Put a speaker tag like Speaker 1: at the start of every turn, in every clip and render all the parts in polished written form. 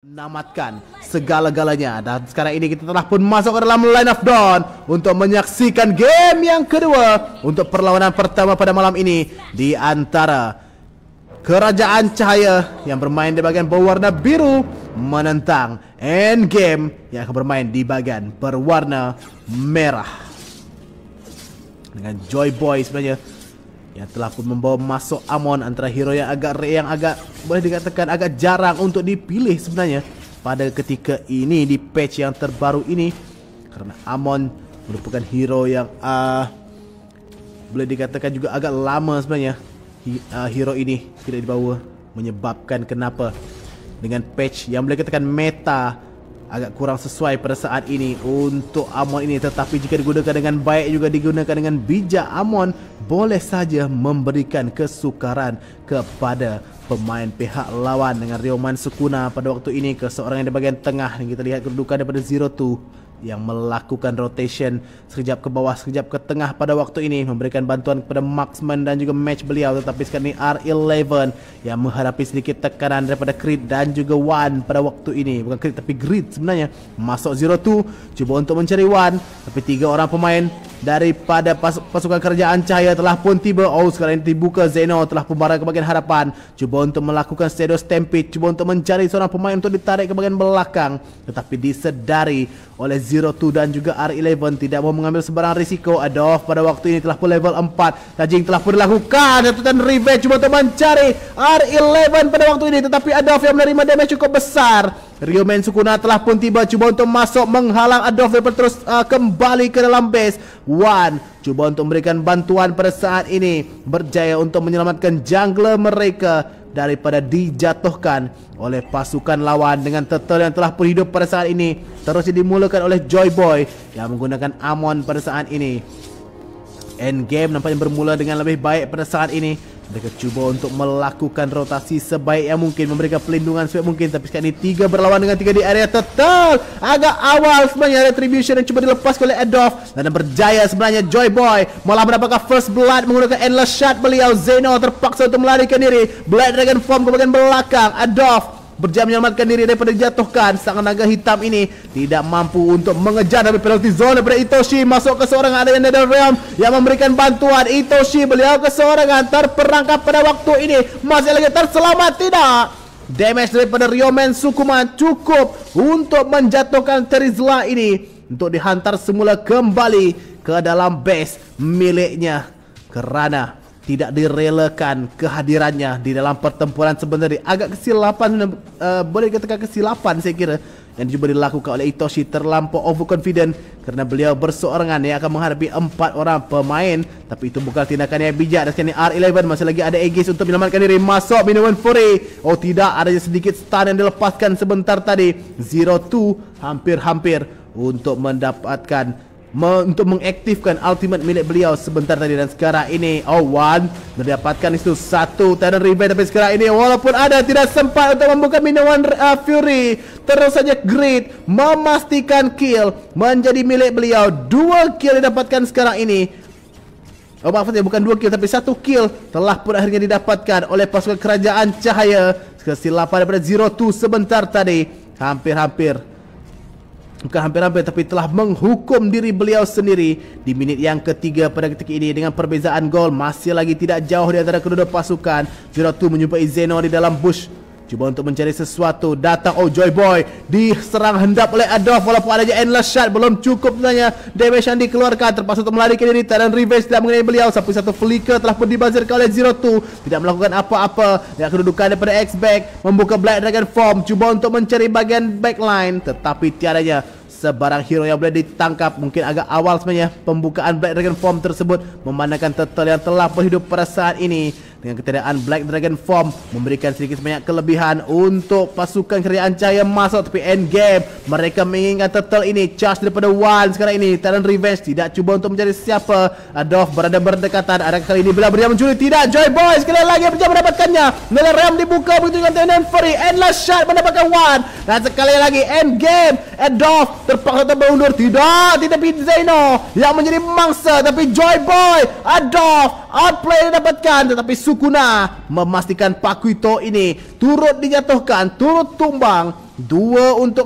Speaker 1: Menamatkan segala-galanya. Dan sekarang ini kita telah pun masuk ke dalam line of dawn untuk menyaksikan game yang kedua untuk perlawanan pertama pada malam ini di antara Kerajaan Cahaya yang bermain di bagian berwarna biru menentang Endgame yang akan bermain di bagian berwarna merah dengan Joy Boy sebenarnya yang telah pun membawa masuk Amon, antara hero yang agak boleh dikatakan agak jarang untuk dipilih sebenarnya pada ketika ini di patch yang terbaru ini, karena Amon merupakan hero yang boleh dikatakan juga agak lama sebenarnya hero ini tidak dibawa, menyebabkan kenapa dengan patch yang boleh dikatakan meta agak kurang sesuai pada saat ini untuk Amon ini. Tetapi jika digunakan dengan baik, juga digunakan dengan bijak, Amon boleh saja memberikan kesukaran kepada pemain pihak lawan dengan Ryoman Sukuna pada waktu ini ke seorang yang di bagian tengah. Dan kita lihat kedudukan daripada Zero Two yang melakukan rotation sekejap ke bawah, sekejap ke tengah pada waktu ini, memberikan bantuan kepada marksman dan juga match beliau. Tetapi sekarang ini R11 yang menghadapi sedikit tekanan daripada Creed dan juga Wan pada waktu ini. Bukan Creed tapi Grid sebenarnya. Masuk Zero Two, cuba untuk mencari Wan, tapi tiga orang pemain daripada pasukan Kerajaan Cahaya telah pun tiba. Oh, sekarang ini dibuka. Zeno telah pun berada ke bagian hadapan, cuba untuk melakukan Shadow Stampede, cuba untuk mencari seorang pemain untuk ditarik ke bagian belakang, tetapi disedari oleh Zero Two dan juga R11 tidak mau mengambil sebarang risiko. Adolf pada waktu ini telah pun level 4. Tajing telah pun dilakukan dan revenge cuba untuk mencari R11 pada waktu ini, tetapi Adolf yang menerima damage cukup besar. Ryoman Sukuna telah pun tiba, cuba untuk masuk menghalang Adolf dapat terus kembali ke dalam base. Wan cuba untuk memberikan bantuan pada saat ini, berjaya untuk menyelamatkan jungler mereka daripada dijatuhkan oleh pasukan lawan dengan turtle yang telah pun hidup pada saat ini. Terus dimulakan oleh Joy Boy yang menggunakan Amon pada saat ini. Endgame nampaknya bermula dengan lebih baik pada saat ini. Mereka cuba untuk melakukan rotasi sebaik yang mungkin, memberikan pelindungan sebaik mungkin. Tapi sekarang ini 3 berlawan dengan 3 di area turtle. Agak awal sebenarnya retribution yang cuba dilepaskan oleh Adolf, dan berjaya sebenarnya Joy Boy malah mendapatkan first blood menggunakan endless shot beliau. Zeno terpaksa untuk melarikan diri. Black Dragon form ke bagian belakang. Adolf berjaya menyelamatkan diri daripada dijatuhkan. Sang naga hitam ini tidak mampu untuk mengejar dari penalty zone daripada Itoshi. Masuk ke seorang ada yang Nether Realm yang memberikan bantuan. Itoshi beliau keseorangan terperangkap pada waktu ini. Masih lagi terselamat tidak. Damage daripada Ryoman Sukuna cukup untuk menjatuhkan Terizla ini untuk dihantar semula kembali ke dalam base miliknya, kerana tidak direlakan kehadirannya di dalam pertempuran sebenarnya. Agak kesilapan, boleh dikatakan kesilapan saya kira, yang juga dilakukan oleh Itoshi. Terlampau overconfident kerana beliau berseorangan yang akan menghadapi 4 orang pemain. Tapi itu bukan tindakan yang bijak. Dan sekarang R11 masih lagi ada Aegis untuk menyelamatkan diri. Masuk Minion Fury. Oh tidak, ada sedikit stun yang dilepaskan sebentar tadi. Zero Two hampir-hampir untuk mendapatkan untuk mengaktifkan ultimate milik beliau sebentar tadi. Dan sekarang ini Wan mendapatkan itu satu Titan Revenge. Tapi sekarang ini walaupun ada, tidak sempat untuk membuka Minion Fury. Terus saja Grid memastikan kill menjadi milik beliau. 2 kill didapatkan sekarang ini. Oh maaf, bukan 2 kill tapi 1 kill telah pun akhirnya didapatkan oleh pasukan Kerajaan Cahaya. Kesilapan daripada Zero Two sebentar tadi bukan hampir-hampir, tapi telah menghukum diri beliau sendiri di minit yang ketiga pada ketika ini. Dengan perbezaan gol masih lagi tidak jauh di antara kedua pasukan. Zero Two menjumpai Zeno di dalam bush, cuba untuk mencari sesuatu. Datang Joy Boy, diserang hendap oleh Adolf. Walaupun adanya endless shot belum cukup sebenarnya damage yang dikeluarkan. Terpaksa untuk melarikan diri. Titan Revenge tidak mengenai beliau. Sampai satu flicker telah pun dibazirkan oleh Zero Two, tidak melakukan apa-apa. Dan kedudukan daripada X-Back membuka Black Dragon form, cuba untuk mencari bagian backline, tetapi tiadanya sebarang hero yang boleh ditangkap. Mungkin agak awal sebenarnya pembukaan Black Dragon form tersebut, memandangkan turtle yang telah berhidup pada saat ini. Dengan ketiadaan Black Dragon form memberikan sedikit sebanyak kelebihan untuk pasukan Kerajaan Cahaya masuk. Tapi endgame mereka menginginkan turtle ini. Charge daripada Wan sekarang ini. Titan Revenge tidak cuba untuk mencari siapa. Adolf berada berdekatan. Ada kali ini bila berjaya mencuri, tidak. Joy Boy sekali lagi berjaya mendapatkannya. Nether Realm dibuka begitu dengan Titan Fury. Endless shot mendapatkan Wan. Dan sekali lagi endgame Adolf terpaksa terundur. Tidak Zeno yang menjadi mangsa, tapi Joy Boy, Adolf outplay didapatkan. Tetapi Sukuna memastikan Pakuito ini turut dijatuhkan, turut tumbang 2-1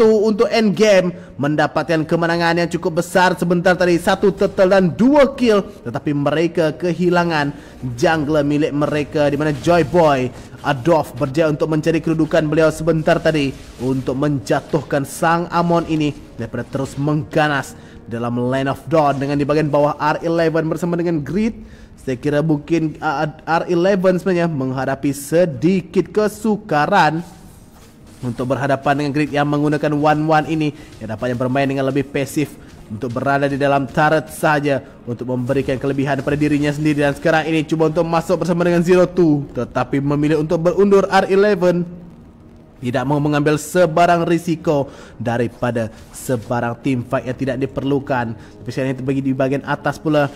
Speaker 1: untuk endgame, mendapatkan kemenangan yang cukup besar sebentar tadi, 1 turtle dan 2 kill. Tetapi mereka kehilangan jungler milik mereka, di mana Joy Boy Adolf berjaya untuk mencari kedudukan beliau sebentar tadi untuk menjatuhkan sang Amon ini daripada terus mengganas dalam Land of Dawn dengan di bagian bawah R11 bersama dengan Grid. Saya kira mungkin R11 sebenarnya menghadapi sedikit kesukaran untuk berhadapan dengan Grid yang menggunakan 1-1 ini, yang dapatnya bermain dengan lebih pasif untuk berada di dalam turret saja untuk memberikan kelebihan pada dirinya sendiri. Dan sekarang ini cuba untuk masuk bersama dengan 02, tetapi memilih untuk berundur. R11 tidak mau mengambil sebarang risiko daripada sebarang team fight yang tidak diperlukan. Tapi sekarang ini terbagi di bagian atas pula.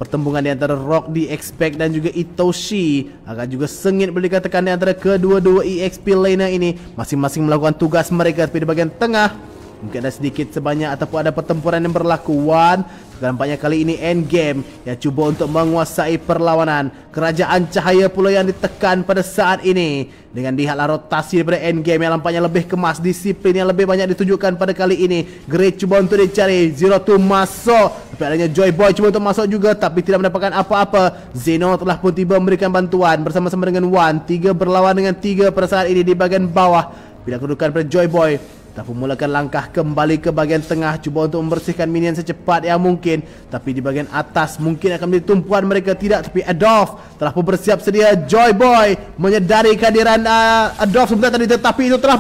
Speaker 1: Pertembungan di antara Rock di Expect dan juga Itoshi akan juga sengit boleh dikatakan di antara kedua-dua EXP laner ini. Masing-masing melakukan tugas mereka. Tapi di bagian tengah mungkin ada sedikit sebanyak ataupun ada pertempuran yang berlaku. Nampaknya kali ini endgame yang cuba untuk menguasai perlawanan. Kerajaan Cahaya pula yang ditekan pada saat ini dengan lihatlah rotasi daripada endgame yang nampaknya lebih kemas, disiplin yang lebih banyak ditunjukkan pada kali ini. Great cuba untuk dicari, 02 masuk, tapi adanya Joy Boy cuba untuk masuk juga tapi tidak mendapatkan apa-apa. Zeno telah pun tiba memberikan bantuan bersama-sama dengan 3 berlawan dengan 3 pada saat ini di bagian bawah. Bila kedudukan pada Joy Boy telah memulakan langkah kembali ke bagian tengah, cuba untuk membersihkan minion secepat yang mungkin. Tapi di bagian atas mungkin akan menjadi tumpuan mereka, tidak. Tapi Adolf telah pun bersiap sedia. Joy Boy menyedari kehadiran Adolf sebentar tadi, tetapi itu telah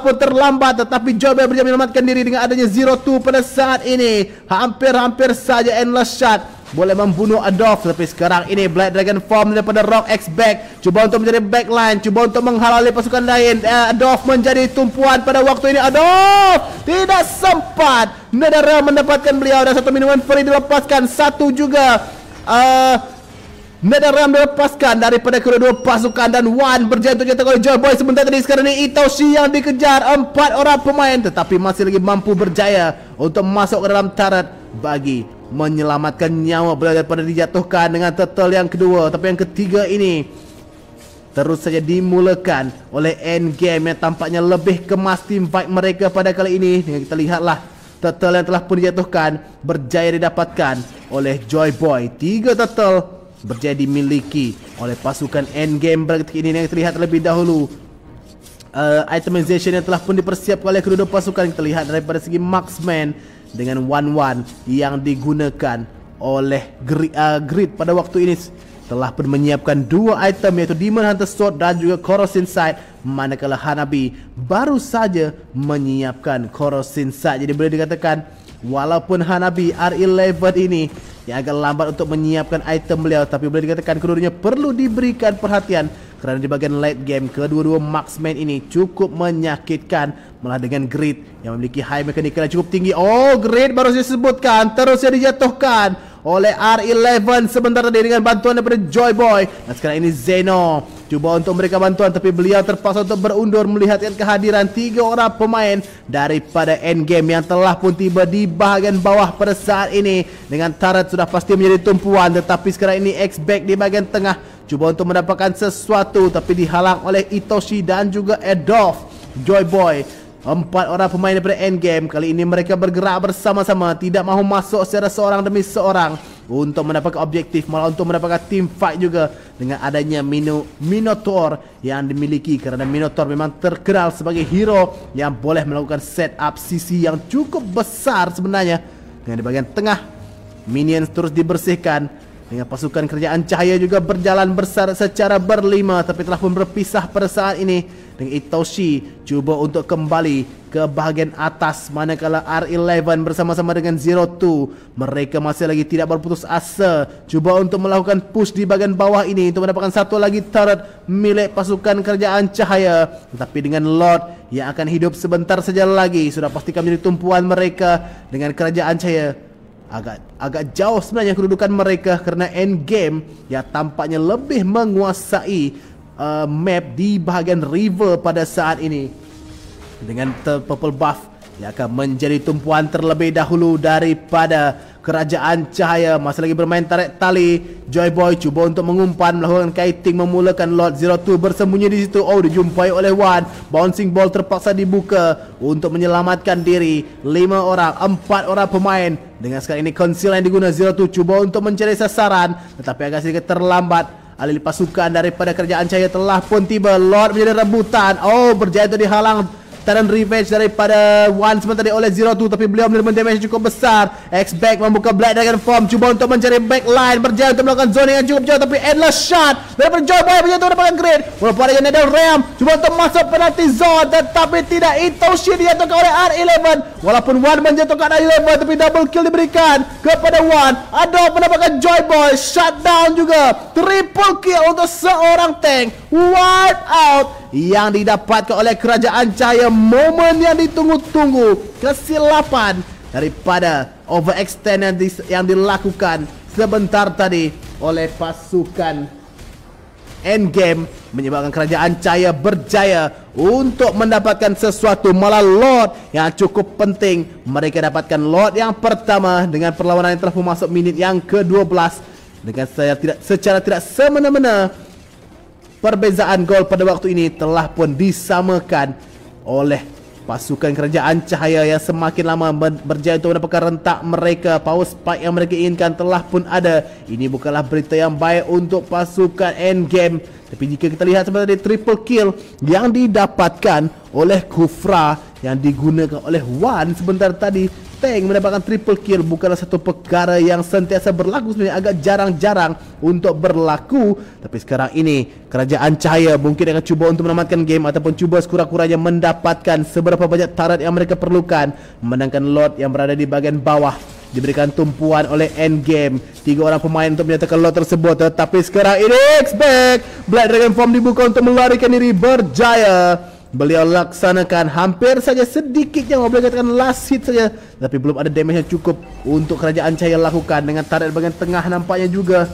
Speaker 1: pun terlambat. Tetapi Joy Boy berjaya menyelamatkan diri dengan adanya 02 pada saat ini. Hampir saja Endless Shot boleh membunuh Adolf. Tapi sekarang ini Black Dragon form daripada Rock X back, cuba untuk menjadi backline, cuba untuk menghalangi pasukan lain. Adolf menjadi tumpuan pada waktu ini. Adolf tidak sempat Netherrealm mendapatkan beliau, dan satu minuman free dilepaskan. Satu juga Netherrealm dilepaskan daripada kedua-dua pasukan, dan berjaya untuk jatuh oleh Joy Boy sebentar tadi. Sekarang ini Itoshi yang dikejar 4 orang pemain, tetapi masih lagi mampu berjaya untuk masuk ke dalam turret bagi menyelamatkan nyawa beliau daripada dijatuhkan dengan turtle yang kedua. Tapi yang ketiga ini terus saja dimulakan oleh endgame yang tampaknya lebih kemas team fight mereka pada kali ini. Dengan kita lihatlah turtle yang telah pun dijatuhkan berjaya didapatkan oleh Joy Boy. 3 turtle berjaya dimiliki oleh pasukan endgame pada ketika ini. Yang kita lihat terlebih dahulu itemization yang telah pun dipersiapkan oleh kedua pasukan. Kita lihat daripada segi marksman dengan 1-1 yang digunakan oleh Grid pada waktu ini telah pun menyiapkan 2 item, yaitu Demon Hunter Sword dan juga Corrosive Sight, manakala Hanabi baru saja menyiapkan Corrosive Sight. Jadi boleh dikatakan walaupun Hanabi R11 ini yang agak lambat untuk menyiapkan item beliau, tapi boleh dikatakan keduanya perlu diberikan perhatian kerana di bagian late game kedua-dua marksman ini cukup menyakitkan. Malah dengan Grid yang memiliki high mechanical yang cukup tinggi. Grid baru saya sebutkan terus dia dijatuhkan oleh R11 sebentar tadi dengan bantuan daripada Joy Boy. Dan sekarang ini Zeno cuba untuk memberikan bantuan, tapi beliau terpaksa untuk berundur melihatkan kehadiran 3 orang pemain daripada endgame yang telah pun tiba di bahagian bawah pada saat ini. Dengan turret sudah pasti menjadi tumpuan, tetapi sekarang ini X-Back di bahagian tengah cuba untuk mendapatkan sesuatu, tapi dihalang oleh Itoshi dan juga Adolf. Joy Boy, 4 orang pemain daripada endgame kali ini mereka bergerak bersama-sama, tidak mahu masuk secara seorang demi seorang untuk mendapatkan objektif, malah untuk mendapatkan team fight juga dengan adanya Minotaur yang dimiliki, kerana Minotaur memang terkenal sebagai hero yang boleh melakukan setup sisi yang cukup besar sebenarnya. Dengan di bagian tengah minions terus dibersihkan dengan pasukan kerajaan cahaya juga berjalan secara berlima, tapi telah pun berpisah pada saat ini. Dengan Itoshi cuba untuk kembali ke bahagian atas, manakala R11 bersama-sama dengan 02 mereka masih lagi tidak berputus asa cuba untuk melakukan push di bahagian bawah ini untuk mendapatkan satu lagi turret milik pasukan kerajaan cahaya. Tetapi dengan Lord yang akan hidup sebentar saja lagi, sudah pastikan menjadi tumpuan mereka dengan kerajaan cahaya. Agak jauh sebenarnya kedudukan mereka kerana endgame yang tampaknya lebih menguasai map di bahagian river pada saat ini. Dengan purple buff yang akan menjadi tumpuan terlebih dahulu daripada Kerajaan Cahaya masih lagi bermain tarik tali. Joy Boy cuba untuk mengumpan, melakukan kiting, memulakan Lord 02 bersembunyi di situ. Oh, dijumpai oleh Wan. Bouncing ball terpaksa dibuka untuk menyelamatkan diri. 4 orang pemain. Dengan sekarang ini conceal yang diguna 02 cuba untuk mencari sasaran, tetapi agak sedikit terlambat. Alih pasukan daripada Kerajaan Cahaya telah pun tiba. Lord menjadi rebutan. Oh, berjaya untuk dihalang. Terang revenge daripada Wan sebentar tadi oleh 02, tapi beliau menerima damage yang cukup besar. X-Back membuka Black Dragon Form, cuba untuk mencari backline, berjaya untuk melakukan zoning yang cukup jauh, tapi endless shot daripada Joy Boy berjaya untuk mendapatkan grade. Walaupun ada Nether Realm, cuba untuk masuk penalty zone, tetapi tidak. Itoshi dijatuhkan oleh R11. Walaupun Wan menjatuhkan R11, tapi double kill diberikan kepada Wan. Ada mendapatkan Joy Boy, shutdown juga, triple kill untuk seorang tank. Wipe out yang didapatkan oleh Kerajaan Cahaya. Momen yang ditunggu-tunggu, kesilapan daripada overextend yang dilakukan sebentar tadi oleh pasukan Endgame, menyebabkan Kerajaan Cahaya berjaya untuk mendapatkan sesuatu. Malah Lord yang cukup penting, mereka dapatkan Lord yang pertama dengan perlawanan yang telah masuk minit yang ke-12 dengan secara tidak semena-mena. Perbezaan gol pada waktu ini telah pun disamakan oleh pasukan Kerajaan Cahaya yang semakin lama berjaya untuk mendapatkan rentak mereka. Power spike yang mereka inginkan telah pun ada. Ini bukanlah berita yang baik untuk pasukan Endgame. Tapi jika kita lihat sebenarnya triple kill yang didapatkan oleh Kufra yang digunakan oleh Wan sebentar tadi, tank mendapatkan triple kill bukanlah satu perkara yang sentiasa berlaku, sebenarnya agak jarang-jarang untuk berlaku. Tapi sekarang ini Kerajaan Cahaya mungkin akan cuba untuk menamatkan game ataupun cuba sekurang-kurangnya mendapatkan seberapa banyak turret yang mereka perlukan. Memenangkan Lord yang berada di bahagian bawah diberikan tumpuan oleh Endgame. 3 orang pemain untuk menyatakan Lord tersebut. Tetapi sekarang ini X-Back Black Dragon Form dibuka untuk melarikan diri, berjaya. Beliau laksanakan hampir saja sedikitnya, boleh katakan last hit saja, tapi belum ada damage yang cukup untuk Kerajaan Cahaya lakukan. Dengan turret bagian tengah nampaknya juga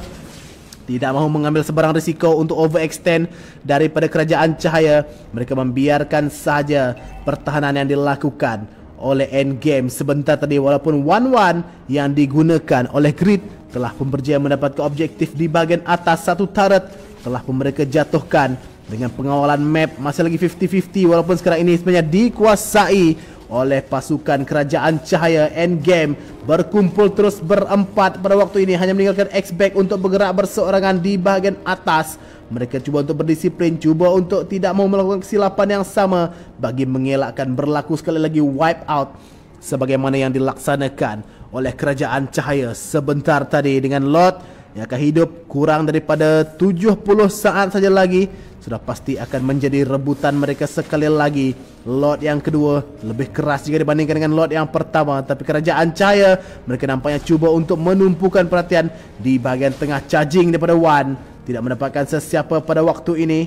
Speaker 1: tidak mahu mengambil sebarang risiko untuk overextend daripada Kerajaan Cahaya. Mereka membiarkan saja pertahanan yang dilakukan oleh Endgame sebentar tadi. Walaupun 1-1 yang digunakan oleh Grid telah pun berjaya mendapatkan objektif di bahagian atas. Satu turret telah pun mereka jatuhkan. Dengan pengawalan map masih lagi 50-50, walaupun sekarang ini sebenarnya dikuasai oleh pasukan Kerajaan Cahaya. Endgame berkumpul terus berempat pada waktu ini, hanya meninggalkan X-Back untuk bergerak berseorangan di bahagian atas. Mereka cuba untuk berdisiplin, cuba untuk tidak mau melakukan kesilapan yang sama bagi mengelakkan berlaku sekali lagi wipe out sebagaimana yang dilaksanakan oleh Kerajaan Cahaya sebentar tadi. Dengan Lord yang akan hidup kurang daripada 70 saat saja lagi, sudah pasti akan menjadi rebutan mereka sekali lagi. Lord yang kedua lebih keras jika dibandingkan dengan Lord yang pertama, tapi Kerajaan Cahaya mereka nampaknya cuba untuk menumpukan perhatian di bahagian tengah. Charging daripada Wan tidak mendapatkan sesiapa pada waktu ini.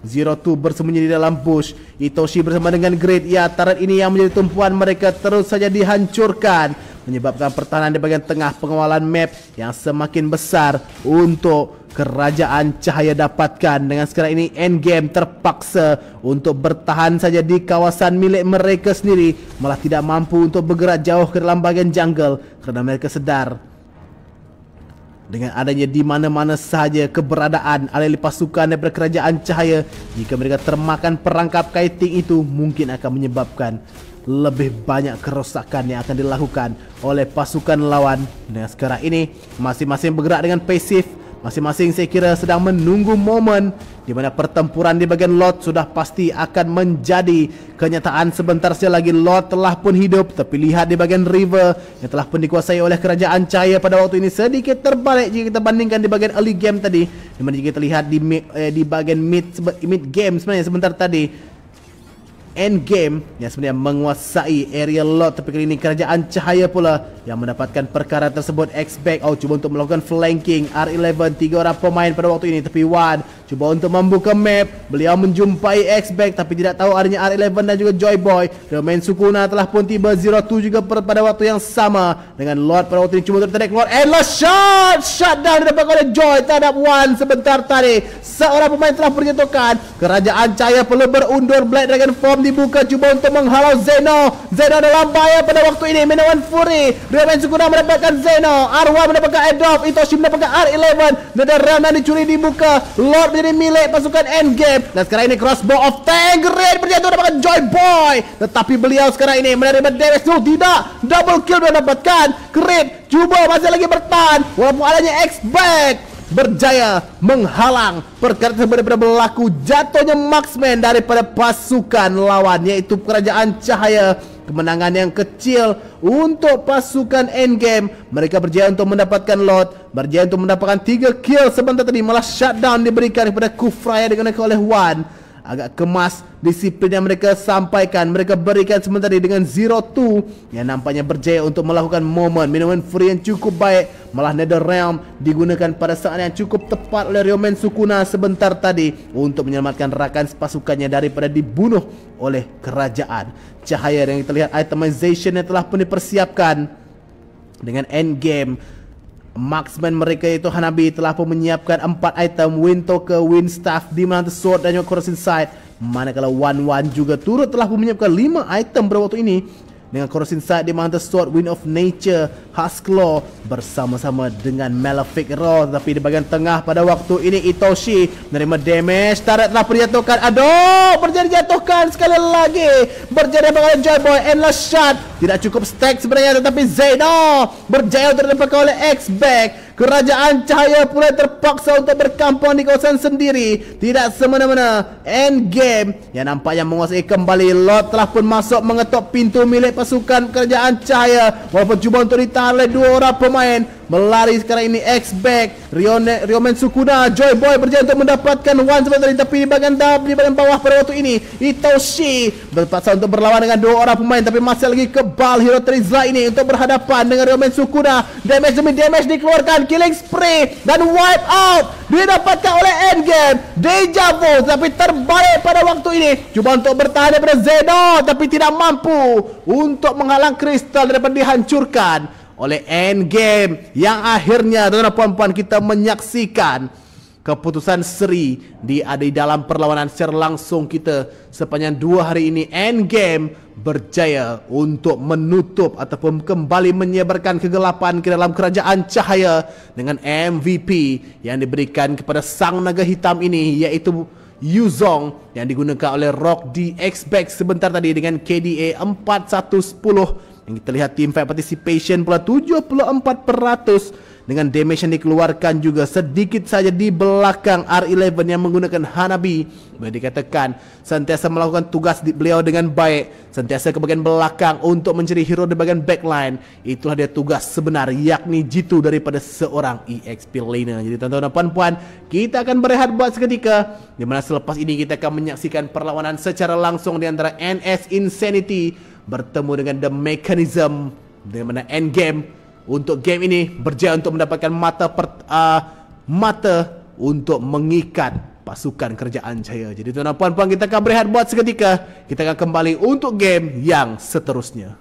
Speaker 1: 02 bersembunyi di dalam bush. Itoshi bersama dengan Great. Ya, turret ini yang menjadi tumpuan mereka terus saja dihancurkan, menyebabkan pertahanan di bahagian tengah, pengawalan map yang semakin besar untuk Kerajaan Cahaya dapatkan. Dengan sekarang ini Endgame terpaksa untuk bertahan saja di kawasan milik mereka sendiri, malah tidak mampu untuk bergerak jauh ke dalam bahagian jungle kerana mereka sedar dengan adanya di mana-mana sahaja keberadaan alih pasukan daripada Kerajaan Cahaya. Jika mereka termakan perangkap kiting itu, mungkin akan menyebabkan lebih banyak kerosakan yang akan dilakukan oleh pasukan lawan. Dan sekarang ini masing-masing bergerak dengan pasif. Masing-masing saya kira sedang menunggu momen di mana pertempuran di bahagian Lord sudah pasti akan menjadi kenyataan sebentar saja lagi. Lord telah pun hidup, tapi lihat di bahagian River yang telah pun dikuasai oleh Kerajaan Cahaya pada waktu ini sedikit terbalik jika kita bandingkan di bahagian early game tadi, di mana jika kita lihat di bahagian mid game sebenarnya sebentar tadi Endgame yang sebenarnya menguasai area Lord, tapi kali ini Kerajaan Cahaya pula yang mendapatkan perkara tersebut. X-Back cuba untuk melakukan flanking. R11 3 orang pemain pada waktu ini, tapi Wan cuba untuk membuka map. Beliau menjumpai X-Back tapi tidak tahu adanya R11 dan juga Joy Boy. Domain Sukuna telah pun tiba. 02 juga pada waktu yang sama dengan Lord pada waktu ini cuba untuk tertarik Lord. Endless shot, shutdown didapatkan oleh Joy terhadap Wan sebentar tadi. Seorang pemain telah berjatuhkan. Kerajaan Cahaya perlu berundur. Black Dragon Form dibuka, cuba untuk menghalau Zeno. Zeno dalam bahaya pada waktu ini. Minoan Fury, Ryomen Sukuna mendapatkan Zeno, Arwa mendapatkan Adolf, Itoshi mendapatkan R11. Netherrealm yang dicuri dibuka, Lord menjadi milik pasukan Endgame. Dan sekarang ini crossbow of tank, Red berjatuh mendapatkan Joy Boy. Tetapi beliau sekarang ini menerima damage. Tidak, double kill mendapatkan. Creed cuba masih lagi bertahan walaupun adanya X-Back berjaya menghalang perkara tersebut daripada berlaku. Jatuhnya marksman daripada pasukan lawan, yaitu Kerajaan Cahaya. Kemenangan yang kecil untuk pasukan Endgame. Mereka berjaya untuk mendapatkan Lord, berjaya untuk mendapatkan 3 kill. Sebentar tadi malah shutdown diberikan kepada Kufra yang digunakan oleh Wan. Agak kemas disiplin yang mereka sampaikan. Mereka berikan sebentar tadi dengan 0-2 yang nampaknya berjaya untuk melakukan momen Minoan Fury yang cukup baik. Malah Netherrealm digunakan pada saat yang cukup tepat oleh Ryomen Sukuna sebentar tadi untuk menyelamatkan rakan pasukannya daripada dibunuh oleh Kerajaan Cahaya. Yang kita lihat itemization yang telah pun dipersiapkan dengan Endgame. Marksman mereka itu Hanabi telah pun menyiapkan 4 item, Wind Token, Wind Staff, Demon Hunter Sword dan juga Corrosive Sight. Manakala Wan juga turut telah pun menyiapkan 5 item pada waktu ini dengan Corrosive Sight, Demon Hunter Sword, Wind of Nature, Husklaw bersama-sama dengan Malefic Roar. Tapi di bahagian tengah pada waktu ini Itoshi menerima damage. Turret telah dijatuhkan. Aduh, berjaya dijatuhkan sekali lagi. Berjaya dapatkan Joy Boy, Endless Shot. Tidak cukup stack sebenarnya, tetapi Zeno berjaya untuk didapatkan oleh X-Back. Kerajaan Cahaya pula terpaksa untuk berkampung di kawasan sendiri. Tidak semena-mena. Endgame yang nampaknya menguasai kembali. Lord telah pun masuk mengetuk pintu milik pasukan Kerajaan Cahaya. Walaupun cuba untuk ditahan oleh 2 orang pemain. Melari sekarang ini X-Back, Ryomen Sukuna, Joy Boy berjaya untuk mendapatkan One sebentar. Tapi di bagian bawah pada waktu ini Itoshi berpaksa untuk berlawan dengan 2 orang pemain. Tapi masih lagi kebal Hero Trizla ini untuk berhadapan dengan Ryomen Sukuna. Damage demi damage dikeluarkan, killing spree dan wipe out didapatkan oleh Endgame. Deja Vu tapi terbaik pada waktu ini. Cuba untuk bertahan daripada Zeno tapi tidak mampu untuk menghalang kristal daripada dihancurkan oleh Endgame. Yang akhirnya tuan-tuan puan-puan kita menyaksikan keputusan seri di dalam perlawanan secara langsung kita sepanjang 2 hari ini. Endgame berjaya untuk menutup ataupun kembali menyebarkan kegelapan ke dalam Kerajaan Cahaya dengan MVP yang diberikan kepada sang naga hitam ini, iaitu Yuzong yang digunakan oleh Rock D X-Back sebentar tadi dengan KDA 4110. Yang kita lihat team fight participation pula 74%, dengan damage yang dikeluarkan juga sedikit saja di belakang R11 yang menggunakan Hanabi. Boleh dikatakan sentiasa melakukan tugas beliau dengan baik, sentiasa ke bagian belakang untuk mencari hero di bagian backline. Itulah dia tugas sebenar, yakni jitu daripada seorang EXP laner. Jadi tuan-tuan dan puan-puan, kita akan berehat buat seketika, di mana selepas ini kita akan menyaksikan perlawanan secara langsung di antara NS Insanity bertemu dengan The Mechanism, di mana Endgame untuk game ini berjaya untuk mendapatkan mata untuk mengikat pasukan Kerajaan Cahaya. Jadi tuan-tuan puan-puan, kita akan berehat buat seketika. Kita akan kembali untuk game yang seterusnya.